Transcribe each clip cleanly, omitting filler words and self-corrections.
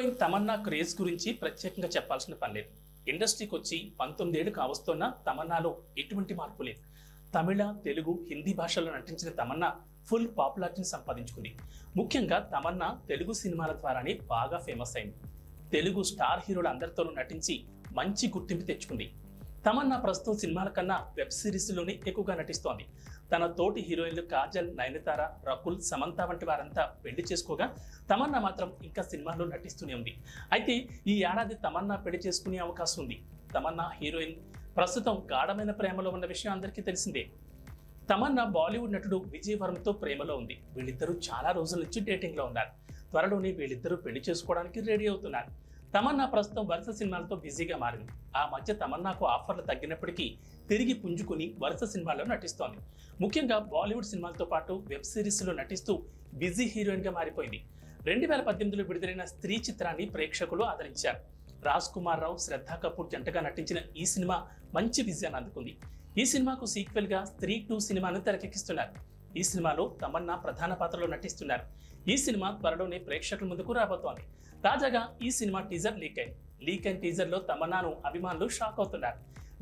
Heroine Tamannaah craze గురించి ప్రత్యేకంగా చెప్పాల్సిన పని లేదు. ఇండస్ట్రీకి వచ్చి 19 ఏళ్లు కావస్తున్న తమన్నాలో ఎటువంటి మార్పు లేదు. తమిళ, తెలుగు, హిందీ భాషల్లో నటించిన తమన్నా ఫుల్ పాపులారిటీని సంపాదించుకుంది. ముఖ్యంగా తమన్నా తెలుగు సినిమాల ద్వారానే బాగా ఫేమస్ అయింది. తెలుగు స్టార్ హీరోల అందరితోనూ నటించి మంచి గుర్తింపు తెచ్చుకుంది. తమన్నా ప్రస్తుతం సినిమాల కన్నా వెబ్ సిరీస్లోనే ఎక్కువగా నటిస్తోంది. తన తోటి హీరోయిన్లు కాజల్, నయనతార, రకుల్, సమంత వంటి వారంతా పెళ్లి చేసుకోగా తమన్నా మాత్రం ఇంకా సినిమాల్లో నటిస్తూనే ఉంది. అయితే ఈ ఏడాది తమన్నా పెళ్లి చేసుకునే అవకాశం ఉంది. తమన్నా హీరోయిన్ ప్రస్తుతం గాఢమైన ప్రేమలో ఉన్న విషయం అందరికీ తెలిసిందే. తమన్నా బాలీవుడ్ నటుడు విజయ్ వర్మతో ప్రేమలో ఉంది. వీళ్ళిద్దరూ చాలా రోజుల నుంచి డేటింగ్లో ఉన్నారు. త్వరలోనే వీళ్ళిద్దరూ పెళ్లి చేసుకోవడానికి రెడీ అవుతున్నారు. తమన్నా ప్రస్తుతం వరుస సినిమాలతో బిజీగా మారింది. ఆ మధ్య తమన్నాకు ఆఫర్లు తగ్గినప్పటికీ తిరిగి పుంజుకుని వరుస సినిమాల్లో నటిస్తోంది. ముఖ్యంగా బాలీవుడ్ సినిమాలతో పాటు వెబ్ సిరీస్లో నటిస్తూ బిజీ హీరోయిన్గా మారిపోయింది. 2018లో విడుదలైన స్త్రీ చిత్రాన్ని ప్రేక్షకులు ఆదరించారు. రాజ్ కుమార్ రావు, శ్రద్ధా కపూర్ జంటగా నటించిన ఈ సినిమా మంచి విజయాన్ని అందుకుంది. ఈ సినిమాకు సీక్వెల్ గా స్త్రీ 2 సినిమాను తెరకెక్కిస్తున్నారు. ఈ సినిమాలో తమన్నా ప్రధాన పాత్రలో నటిస్తున్నారు. ఈ సినిమా త్వరలోనే ప్రేక్షకుల ముందుకు రాబోతోంది. తాజాగా ఈ సినిమా టీజర్ లీక్ అయింది. లీక్ అయిన టీజర్ లో తమన్నాను అభిమానులు షాక్ అవుతున్నారు.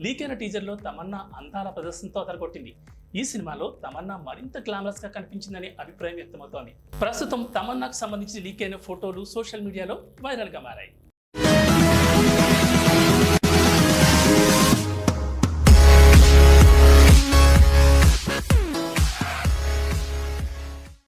లీక్ అయిన టీజర్ లో తమన్నా అందాల ప్రదర్శనతో అదరగొట్టింది. ఈ సినిమాలో తమన్నా మరింత గ్లామరస్ గా కనిపించిందనే అభిప్రాయం వ్యక్తమవుతోంది. ప్రస్తుతం తమన్నాకు సంబంధించి లీక్ అయిన ఫోటోలు సోషల్ మీడియాలో వైరల్ గా మారాయి.